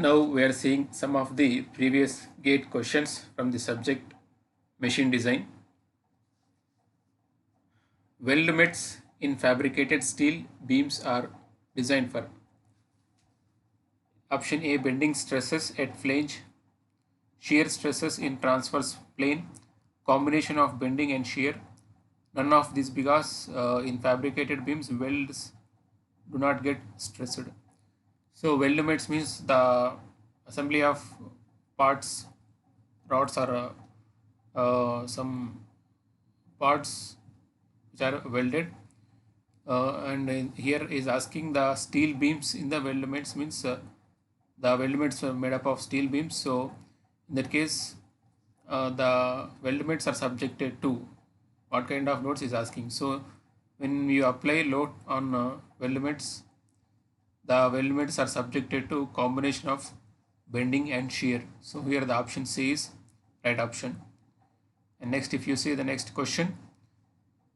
Now we are seeing some of the previous gate questions from the subject machine design. Weld limits in fabricated steel beams are designed for option A bending stresses at flange, shear stresses in transverse plane, combination of bending and shear. None of these because in fabricated beams welds do not get stressed. So weld limits means the assembly of parts, rods or some parts which are welded. Here is asking the steel beams in the weld limits means the weld limits are made up of steel beams. So in that case, the weld limits are subjected to what kind of loads is asking. So when you apply load on weld limits, the weld limits are subjected to combination of bending and shear. So here the option C is right option. And next, if you see the next question,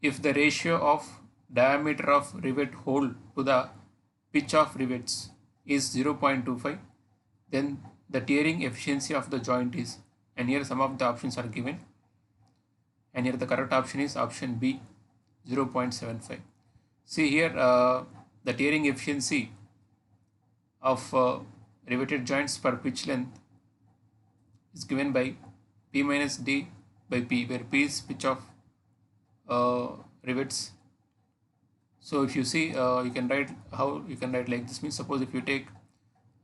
if the ratio of diameter of rivet hole to the pitch of rivets is 0.25, then the tearing efficiency of the joint is, and here some of the options are given, and here the correct option is option B, 0.75. See here the tearing efficiency of riveted joints per pitch length is given by P minus D by P, where P is pitch of rivets. So if you see, you can write like this means, suppose if you take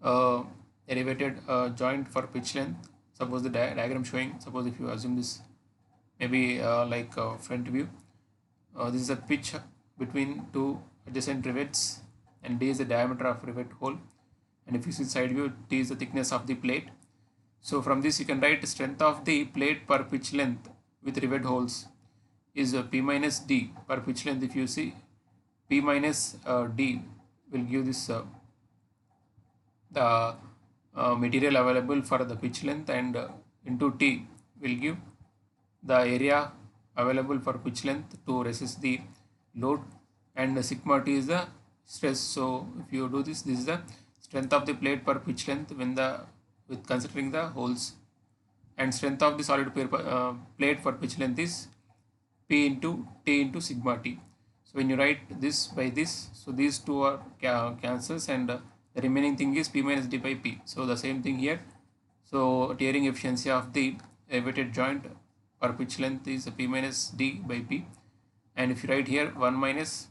a riveted joint for pitch length, suppose the diagram showing, suppose if you assume this maybe like front view, this is a pitch between two adjacent rivets, and D is the diameter of rivet hole, and if you see side view, T is the thickness of the plate. So from this you can write strength of the plate per pitch length with rivet holes is P minus D per pitch length. If you see, P minus D will give this the material available for the pitch length, and into T will give the area available for pitch length to resist the load, and the sigma T is the stress. So if you do this, this is the strength of the plate per pitch length with considering the holes, and strength of the solid plate for pitch length is P into T into sigma T. So when you write this by this, so these two are cancels, and the remaining thing is P minus D by P. So the same thing here. So tearing efficiency of the riveted joint per pitch length is P minus D by P, and if you write here 1 minus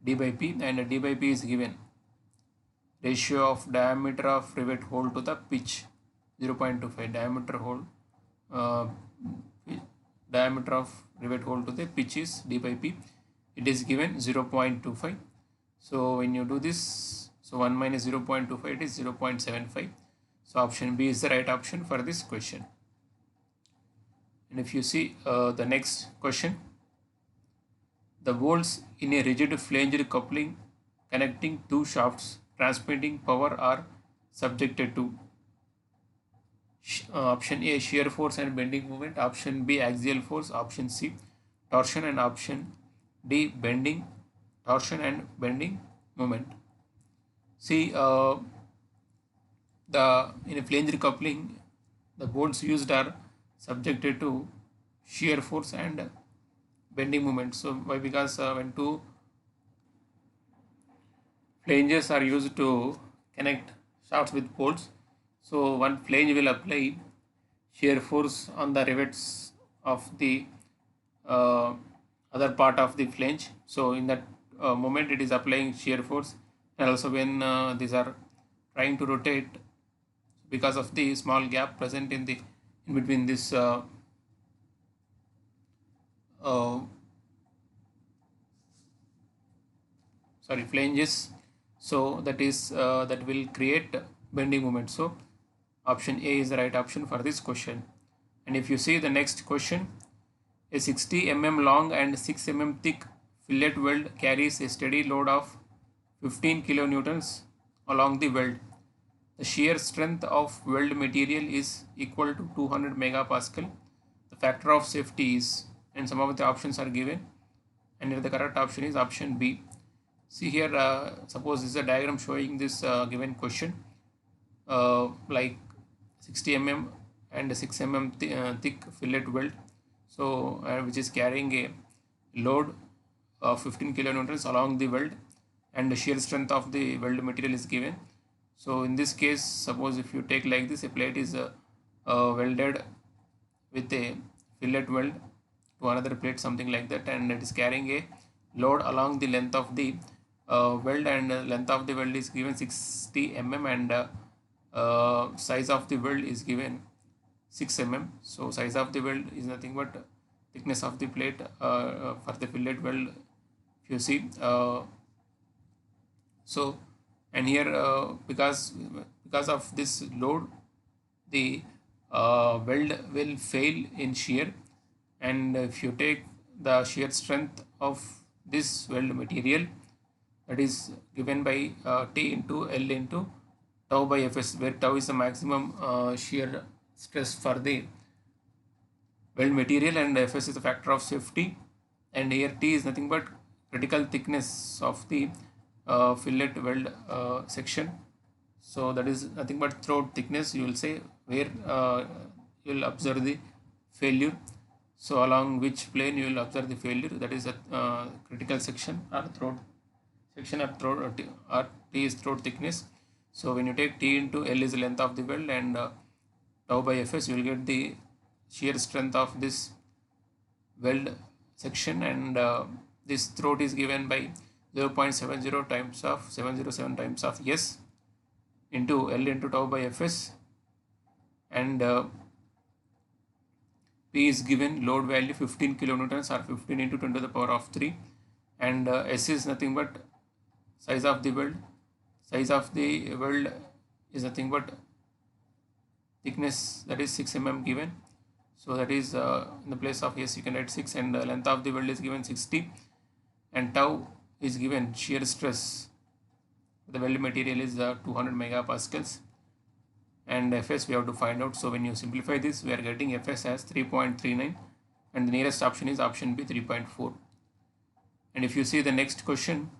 D by P, and D by P is given ratio of diameter of rivet hole to the pitch 0.25, diameter hole diameter of rivet hole to the pitch is D by P, it is given 0.25. so when you do this, so 1 minus 0.25, it is 0.75. so option B is the right option for this question. And if you see the next question, the bolts in a rigid flanged coupling connecting two shafts transmitting power are subjected to option A shear force and bending moment, option B axial force, option C torsion, and option D bending, torsion and bending moment. See the in a flanged coupling, the bolts used are subjected to shear force and bending moment. So why? Because when two flanges are used to connect shafts with bolts, so one flange will apply shear force on the rivets of the other part of the flange. So in that moment it is applying shear force, and also when these are trying to rotate, because of the small gap present in between this flanges, so that will create bending moment. So option A is the right option for this question. And if you see the next question, a 60 mm long and 6 mm thick fillet weld carries a steady load of 15 kilonewtons along the weld. The shear strength of weld material is equal to 200 megapascal. The factor of safety is, and some of the options are given, and here the correct option is option B. See here, suppose this is a diagram showing this given question. like 60 mm and 6 mm thick fillet weld, so which is carrying a load of 15 kilonewtons along the weld, and the shear strength of the weld material is given. So in this case, suppose if you take like this, a plate is welded with a fillet weld to another plate, something like that, and it is carrying a load along the length of the weld, and length of the weld is given 60 mm, and size of the weld is given 6 mm. So size of the weld is nothing but thickness of the plate for the fillet weld, if you see. So and here because of this load, the weld will fail in shear, and if you take the shear strength of this weld material, that is given by T into L into tau by Fs, where tau is the maximum shear stress for the weld material and Fs is the factor of safety, and here T is nothing but critical thickness of the fillet weld section. So that is nothing but throat thickness, you will say, where you will observe the failure. So along which plane you will observe the failure, that is a critical section or throat section, or throat or T is throat thickness. So when you take T into L is the length of the weld, and tau by Fs, you will get the shear strength of this weld section, and this throat is given by 0.70 times of 707 times of S into L into tau by Fs, and P is given load value 15 kilonewtons, or 15 into 10 to the power of 3, and S is nothing but size of the weld. Size of the weld is nothing but thickness, that is 6 mm given. So that is in the place of S you can write 6, and length of the weld is given 60, and tau is given shear stress. The weld material is 200 megapascals, and Fs we have to find out. So when you simplify this, we are getting Fs as 3.39, and the nearest option is option B, 3.4. And if you see the next question,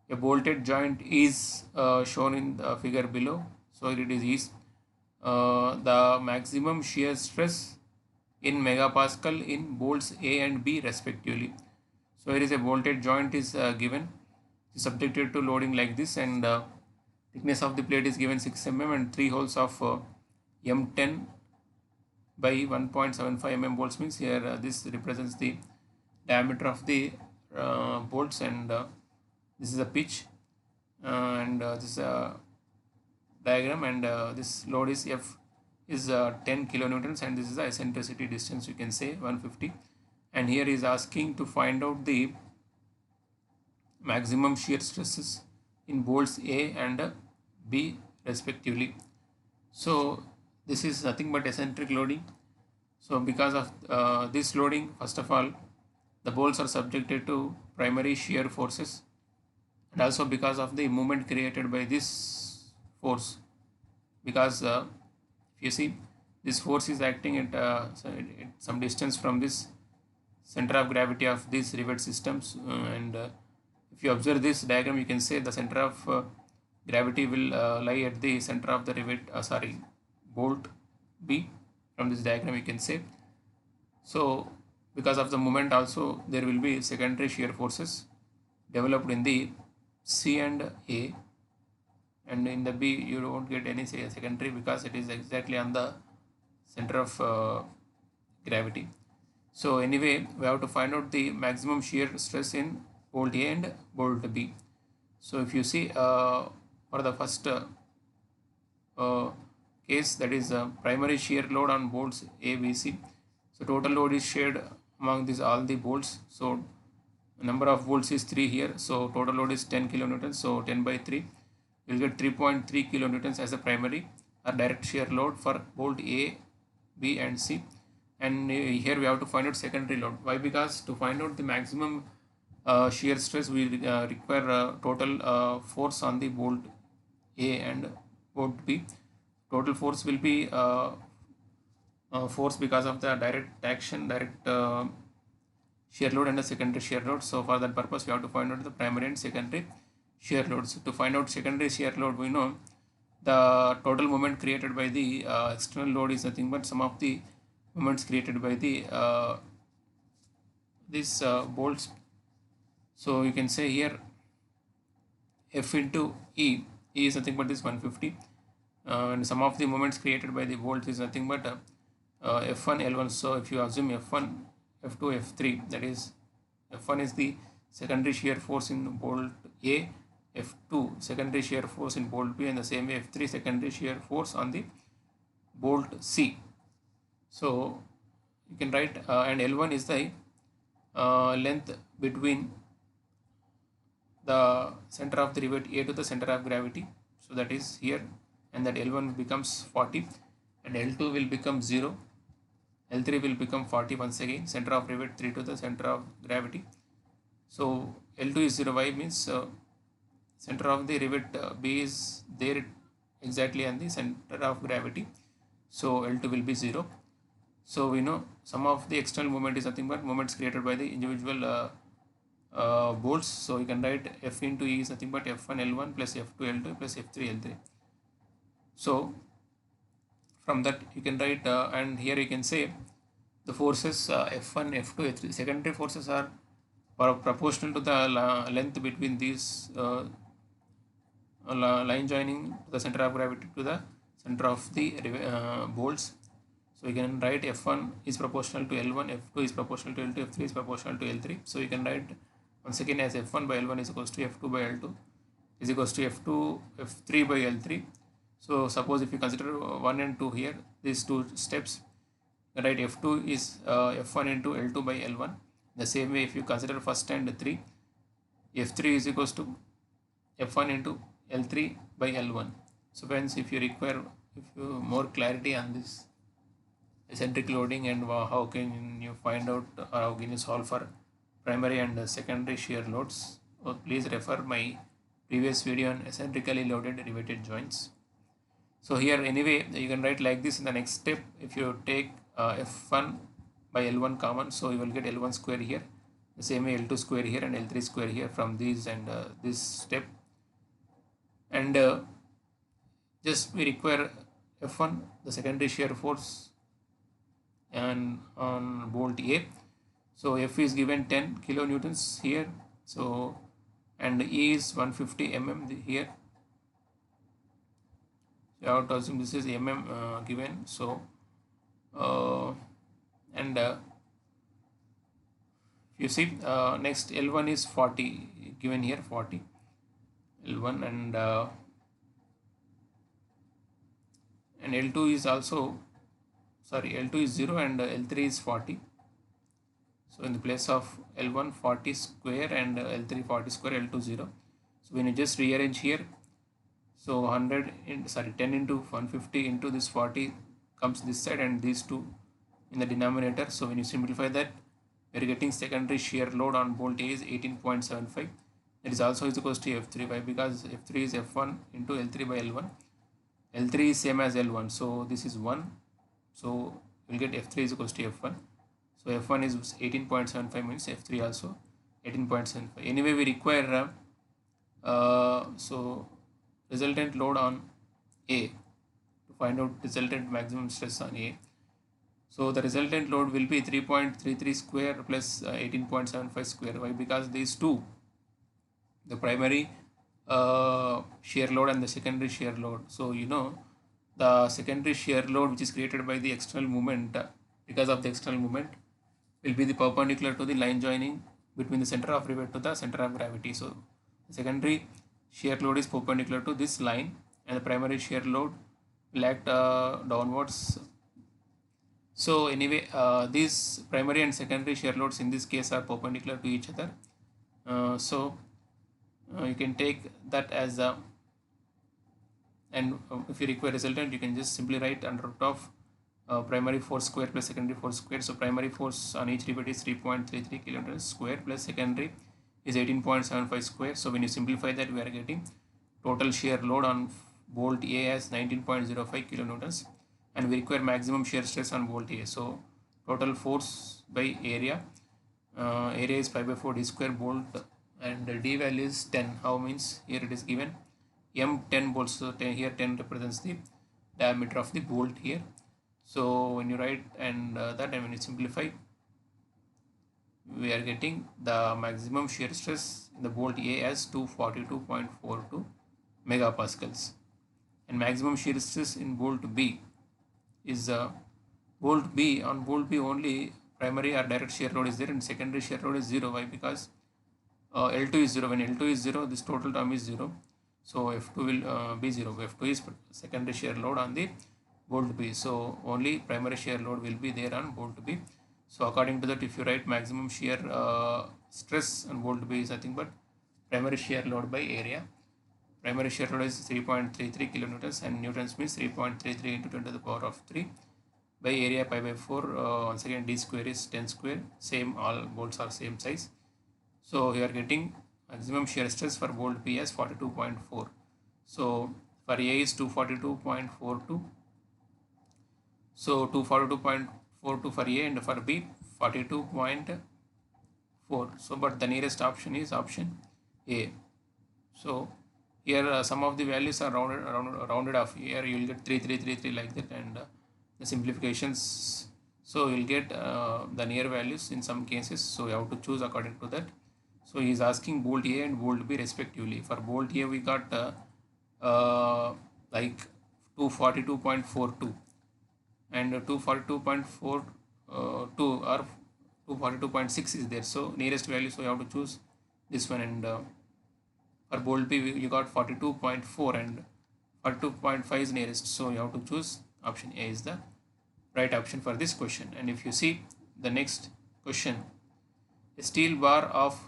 a bolted joint is shown in the figure below. So it is the maximum shear stress in megapascal in bolts A and B respectively. So here is a bolted joint is given, subjected to loading like this, and thickness of the plate is given 6 mm, and 3 holes of M10 by 1.75 mm bolts, means here this represents the diameter of the bolts, and this is a pitch, and this is a diagram, and this load is F is 10 kilonewtons, and this is the eccentricity distance, you can say 150, and here is asking to find out the maximum shear stresses in bolts A and B respectively. So this is nothing but eccentric loading. So because of this loading, first of all, the bolts are subjected to primary shear forces, and also because of the movement created by this force, because if you see, this force is acting at some distance from this center of gravity of these rivet systems, and if you observe this diagram, you can say the center of gravity will lie at the center of the rivet, bolt B, from this diagram you can say. So because of the moment also, there will be secondary shear forces developed in the C and A, and in the B you don't get any secondary, because it is exactly on the center of gravity. So anyway, we have to find out the maximum shear stress in bolt A and bolt B. So if you see for the first case, that is primary shear load on bolts A, B, C. So total load is shared among these all the bolts. So number of bolts is 3 here. So total load is 10 kilonewtons. So 10 by 3, you will get 3.3 kilonewtons as a primary or direct shear load for bolt A, B, and C. And here we have to find out secondary load. Why? Because to find out the maximum shear stress, we require total force on the bolt A and bolt B. Total force will be force because of the direct action, direct shear load, and the secondary shear load. So for that purpose, we have to find out the primary and secondary shear loads. So to find out secondary shear load, we know the total moment created by the external load is nothing but sum of the moments created by the these bolts. So you can say here F into E is nothing but this 150, and sum of the moments created by the bolt is nothing but F1 L1. So if you assume F1, F2, F3, that is F1 is the secondary shear force in bolt A, F2 secondary shear force in bolt B, and the same way F3 secondary shear force on the bolt C. So you can write and L1 is the length between the center of the rivet A to the center of gravity. So that is here, and that L1 becomes 40 and L2 will become 0. L3 will become 40 once again, center of rivet 3 to the center of gravity. So L2 is 0. Why means center of the rivet B is there exactly on the center of gravity. So L2 will be 0. So we know sum of the external moment is nothing but moments created by the individual bolts. So you can write F into E is nothing but F1 L1 plus F2 L2 plus F3 L3. So from that you can write and here you can say the forces F1, F2, F3 secondary forces are proportional to the length between these line joining the center of gravity to the center of the bolts. So you can write F1 is proportional to L1, F2 is proportional to L2, F3 is proportional to L3. So you can write once again as F1 by L1 is equals to F2 by L2 is equals to F2, F3 by L3. So suppose if you consider 1 and 2 here, these two steps, right, F2 is F1 into L2 by L1. The same way if you consider first and 3, F3 is equals to F1 into L3 by L1. So friends, if you require more clarity on this eccentric loading and how can you find out or how can you solve for primary and secondary shear loads, please refer my previous video on eccentrically loaded riveted joints. So here anyway you can write like this in the next step. If you take F1 by L1 common, so you will get L1 square here, the same way L2 square here and L3 square here from these and this step, and just we require F1 the secondary shear force and on bolt A. So F is given 10 kilonewtons here, so and E is 150 mm here. You have to assume this is mm given. So and you see next L1 is 40 given here, 40 L1 and L2 is also L2 is 0 and L3 is 40. So in the place of L1 40 square and L3 40 square, L2 0. So when you just rearrange here, so 10 into 150 into this 40 comes this side and these two in the denominator. So when you simplify that, we are getting secondary shear load on bolt A is 18.75. That is also is equals to F3. Why? Because F3 is F1 into L3 by L1. L3 is same as L1. So this is 1. So we'll get F3 is equals to F1. So F1 is 18.75 means F3 also 18.75. Anyway, we require so resultant load on A to find out resultant maximum stress on A. So the resultant load will be 3.33 square plus 18.75 square. Why? Because these two, the primary shear load and the secondary shear load. So you know the secondary shear load which is created by the external movement because of the external movement will be the perpendicular to the line joining between the center of rivet to the center of gravity. So the secondary shear load is perpendicular to this line and the primary shear load will act downwards. So anyway these primary and secondary shear loads in this case are perpendicular to each other. So you can take that as a, and if you require resultant you can just simply write under root of primary force square plus secondary force square. So primary force on each rivet is 3.33 kilonewtons square plus secondary is 18.75 square. So when you simplify that, we are getting total shear load on bolt A as 19.05 kilonewtons, and we require maximum shear stress on bolt A. So total force by area, area is 5 by 4 d square bolt, and d value is 10. How means here it is given M10 bolts. So here 10 represents the diameter of the bolt here. So when you write and that, and when you simplify, we are getting the maximum shear stress in the bolt A as 242.42 megapascals, and maximum shear stress in bolt B is bolt B. On bolt B only primary or direct shear load is there, and secondary shear load is 0. Why? Because L2 is 0. When L2 is 0, this total term is 0. So F2 will be 0. F2 is secondary shear load on the bolt B. So only primary shear load will be there on bolt B. So according to that, if you write maximum shear stress on bolt B is nothing but primary shear load by area. Primary shear load is 3.33 kilonewtons, and newtons means 3.33 into 10 to the power of 3 by area pi by 4. Once again, d square is 10 square. Same, all bolts are same size. So you are getting maximum shear stress for bolt P as 42.4. So for A is 242.42. So 242.42 for A, and for B 42.4. So but the nearest option is option A. So here some of the values are rounded off. Here you will get 3333 like that, and the simplifications. So you will get the near values in some cases. So you have to choose according to that. So he is asking bolt A and bolt B respectively. For bolt A we got like 242.42 and 242.42 or 242.6 is there. So nearest value, so you have to choose this one, and for bolt B you got 42.4 and 42.5 is nearest. So you have to choose option A is the right option for this question. And if you see the next question, a steel bar of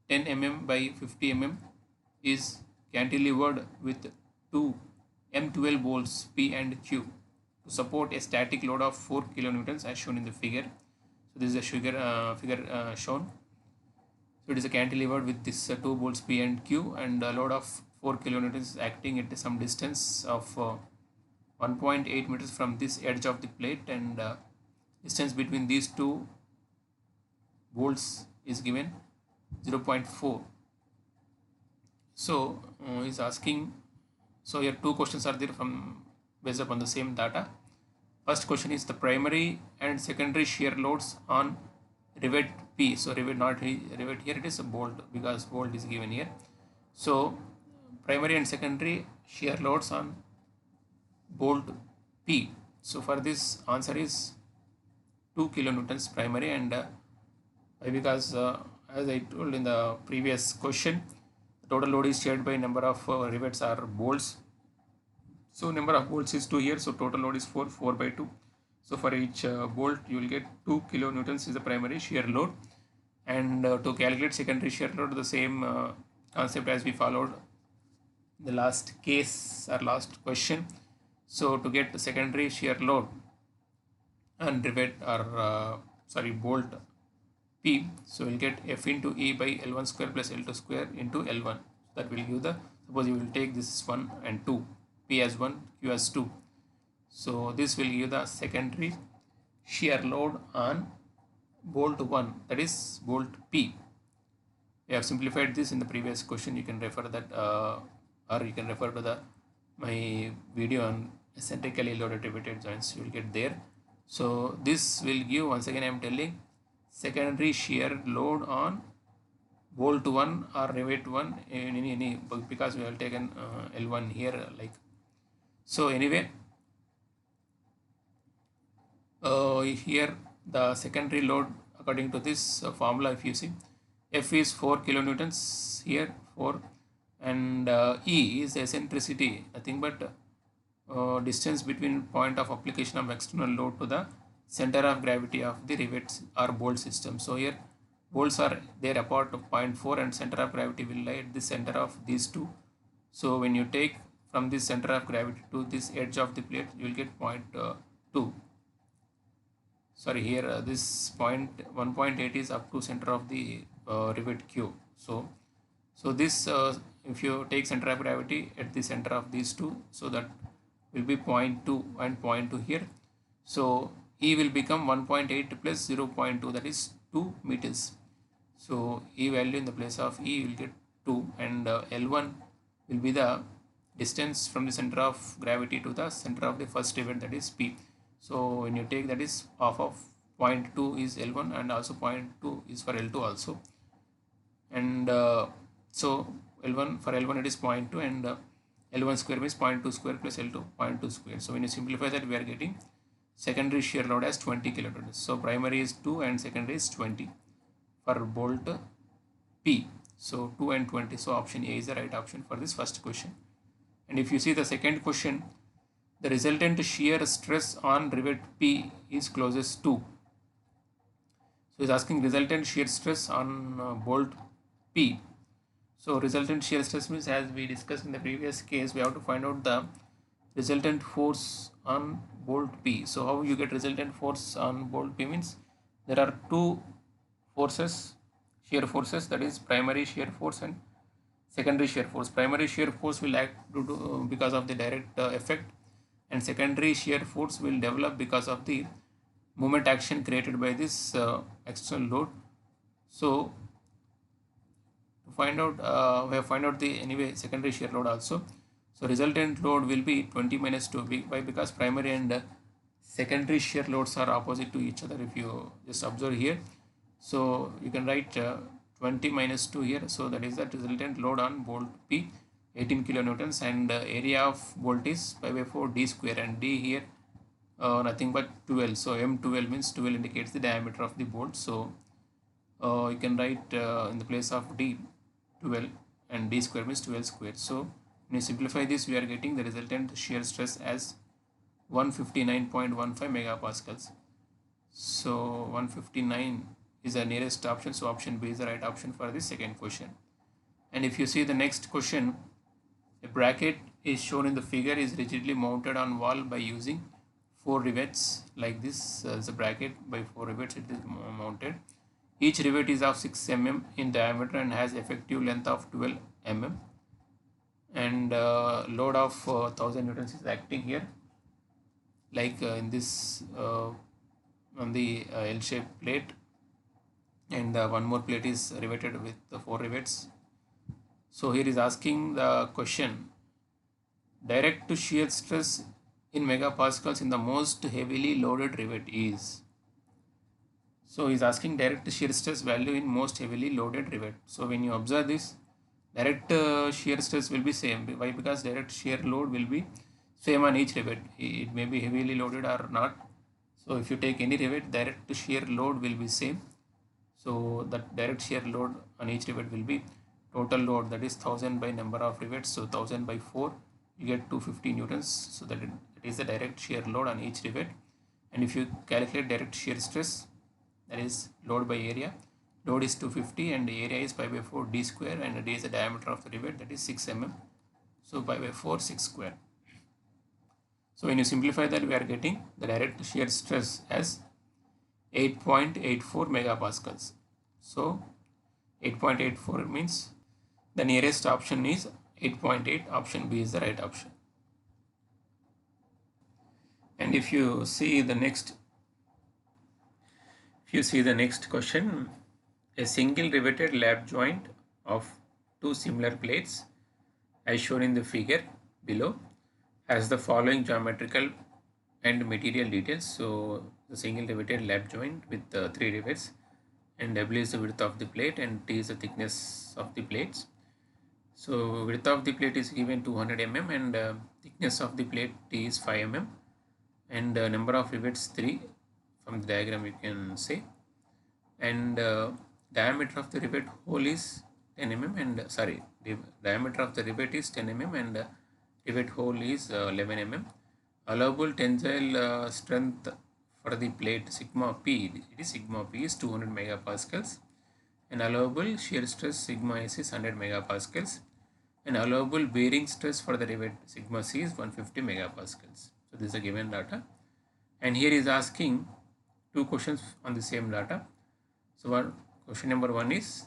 10 mm by 50 mm is cantilevered with two M12 bolts P and Q to support a static load of 4 kilonewtons as shown in the figure. So this is a figure shown. So it is a cantilevered with this two bolts P and Q, and a load of 4 kilonewtons is acting at some distance of 1.8 meters from this edge of the plate, and distance between these two bolts is given 0.4. So is asking, so here two questions are there from based upon the same data. First question is the primary and secondary shear loads on rivet P. So rivet, not rivet, here it is a bolt because bolt is given here. So primary and secondary shear loads on bolt P. So for this answer is 2 kilonewtons primary, and because as I told in the previous question, the total load is shared by number of rivets or bolts. So number of bolts is 2 here, so total load is 4 by 2. So for each bolt you will get 2 kilonewtons is the primary shear load, and to calculate secondary shear load, the same concept as we followed in the last case or last question. So to get the secondary shear load on rivet or bolt P, so we'll get F into E by L1 square plus L2 square into L1. That will give the, suppose you will take this 1 and 2, P as 1, Q as 2. So this will give the secondary shear load on bolt 1, that is bolt P. We have simplified this in the previous question. You can refer that or you can refer to the my video on eccentrically loaded riveted joints. You will get there. So this will give, once again I am telling, secondary shear load on bolt 1 or rivet 1 in any because we have taken L1 here like. So anyway, here the secondary load according to this formula, if you see, F is 4 kilonewtons here 4, and E is eccentricity, nothing but distance between point of application of external load to the center of gravity of the rivets or bolt system. So here bolts are there apart of 0.4 and center of gravity will lie at the center of these two. So when you take from this center of gravity to this edge of the plate, you will get 0.2. Sorry, here this 1.8 is up to center of the rivet Q. So this if you take center of gravity at the center of these two, so that will be 0.2 and 0.2 here. So E will become 1.8 plus 0.2, that is 2 meters. So E value in the place of E will get 2, and L1 will be the distance from the center of gravity to the center of the first rivet, that is P. So when you take, that is half of 0.2 is L1 and also 0.2 is for L2 also. And so L1 for L1 it is 0.2 and L1 square means 0.2 square plus L2 0.2 square. So when you simplify that, we are getting secondary shear load as 20 kilonewtons. So primary is 2 and secondary is 20 for bolt P. So 2 and 20. So option A is the right option for this first question. And if you see the second question, the resultant shear stress on rivet P is closest to. So it's asking resultant shear stress on bolt P. So resultant shear stress means, as we discussed in the previous case, we have to find out the resultant force on bolt P. So how you get resultant force on bolt P means, there are two forces, shear forces, that is primary shear force and secondary shear force. Primary shear force will act because of the direct effect, and secondary shear force will develop because of the moment action created by this external load. So to find out, we have find out the anyway secondary shear load also. So resultant load will be 20 minus 2. Why? Because primary and secondary shear loads are opposite to each other. If you just observe here, so you can write 20 minus 2 here. So that is the resultant load on bolt P, 18 kilonewtons, and area of bolt is pi by 4 d square, and d here nothing but 12. So M12 means 12 indicates the diameter of the bolt. So you can write in the place of d 12 and d square means 12 square. So when you simplify this, we are getting the resultant shear stress as 159.15 megapascals. So 159 is the nearest option. So option B is the right option for the second question. And if you see the next question, a bracket is shown in the figure is rigidly mounted on wall by using 4 rivets like this. The bracket by 4 rivets it is mounted. Each rivet is of 6 mm in diameter and has effective length of 12 mm, and load of 1000 newtons is acting here, like in this on the L-shaped plate, and one more plate is riveted with the 4 rivets. So here is asking the question, direct shear stress in megapascals in the most heavily loaded rivet is. So he is asking direct shear stress value in most heavily loaded rivet. So when you observe this, direct shear stress will be same. Why? Because direct shear load will be same on each rivet. It may be heavily loaded or not. So if you take any rivet, direct shear load will be same. So that direct shear load on each rivet will be total load, that is 1000 by number of rivets. So 1000 by 4, you get 250 newtons. So that is the direct shear load on each rivet. And if you calculate direct shear stress, that is load by area, load is 250 and area is pi by 4 d square, and d is the diameter of the rivet, that is 6 mm. So pi by 4 6 square. So when you simplify that, we are getting the direct shear stress as 8.84 megapascals. So 8.84 means the nearest option is 8.8. Option B is the right option. And if you see the next question, a single riveted lap joint of two similar plates as shown in the figure below has the following geometrical and material details. So the single riveted lap joint with 3 rivets, and W is the width of the plate and T is the thickness of the plates. So width of the plate is given 200 mm and thickness of the plate T is 5 mm, and number of rivets 3 from the diagram you can say, and diameter of the rivet hole is 10 mm, and the diameter of the rivet is 10 mm and rivet hole is 11 mm. Allowable tensile strength for the plate sigma P, it is sigma P is 200 megapascals, and allowable shear stress sigma S is 100 megapascals, and allowable bearing stress for the rivet sigma C is 150 megapascals. So this is the given data, and here is asking two questions on the same data. So question number 1 is,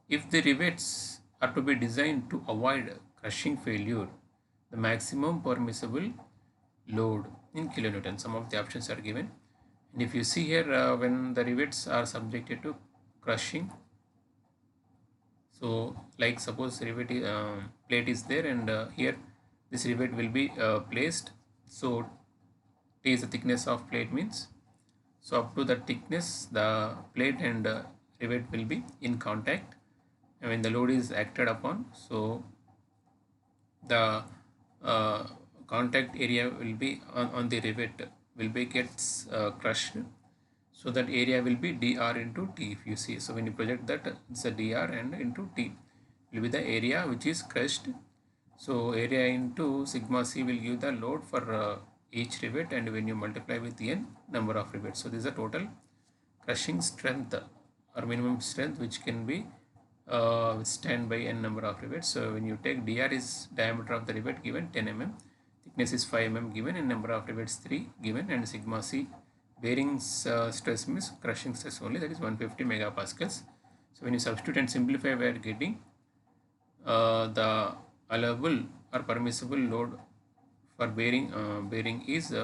if the rivets are to be designed to avoid crushing failure, the maximum permissible load in kilonewton. Some of the options are given, and if you see here, when the rivets are subjected to crushing, so like suppose rivet plate is there, and here this rivet will be placed. So T is the thickness of plate means, so up to the thickness the plate and rivet will be in contact, and when the load is acted upon, so the uh, contact area will be on the rivet will be gets crushed, so that area will be dr into t. If you see, so when you project that, it's a dr and into t will be the area which is crushed. So area into sigma c will give the load for each rivet, and when you multiply with n number of rivets, so this is the total crushing strength or minimum strength which can be withstand by n number of rivets. So when you take dr is diameter of the rivet given 10 mm, thickness is 5 mm given, and number of rivets 3 given, and sigma c bearing stress means crushing stress only, that is 150 megapascals. So when you substitute and simplify, we are getting the allowable or permissible load for bearing is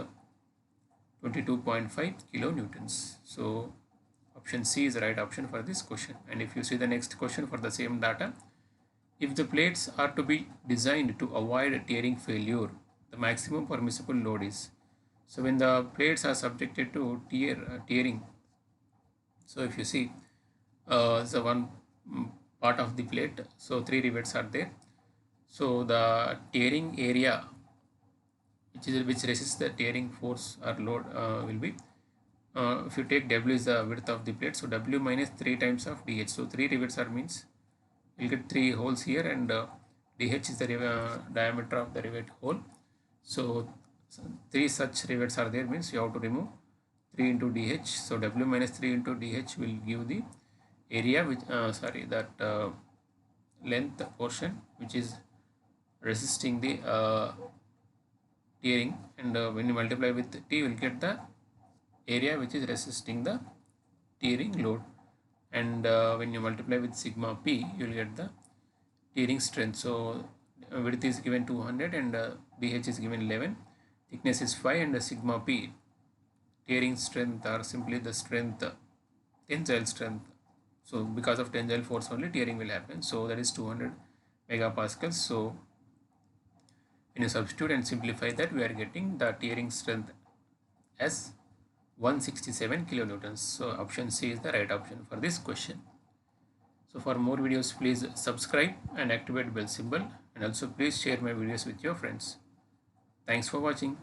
22.5 kilonewtons. So option C is the right option for this question. And if you see the next question for the same data, if the plates are to be designed to avoid tearing failure, the maximum permissible load is. So when the plates are subjected to tearing, so if you see the one part of the plate, so 3 rivets are there. So the tearing area which resists the tearing force or load will be, if you take W is the width of the plate, so W minus 3 times of DH. So 3 rivets are means you'll get 3 holes here, and DH is the diameter of the rivet hole. So 3 such rivets are there means you have to remove 3 into DH. So W minus 3 into DH will give the area which that length portion which is resisting the tearing, and when you multiply with T, you will get the area which is resisting the tearing load, and when you multiply with sigma P, you will get the tearing strength. So width is given 200, and BH is given 11, thickness is 5, and sigma P tearing strength are simply the strength, tensile strength. So because of tensile force only tearing will happen, so that is 200 megapascals. So when you substitute and simplify that, we are getting the tearing strength as 167 kilonewtons. So option C is the right option for this question. So for more videos, please subscribe and activate bell symbol, and also please share my videos with your friends. Thanks for watching.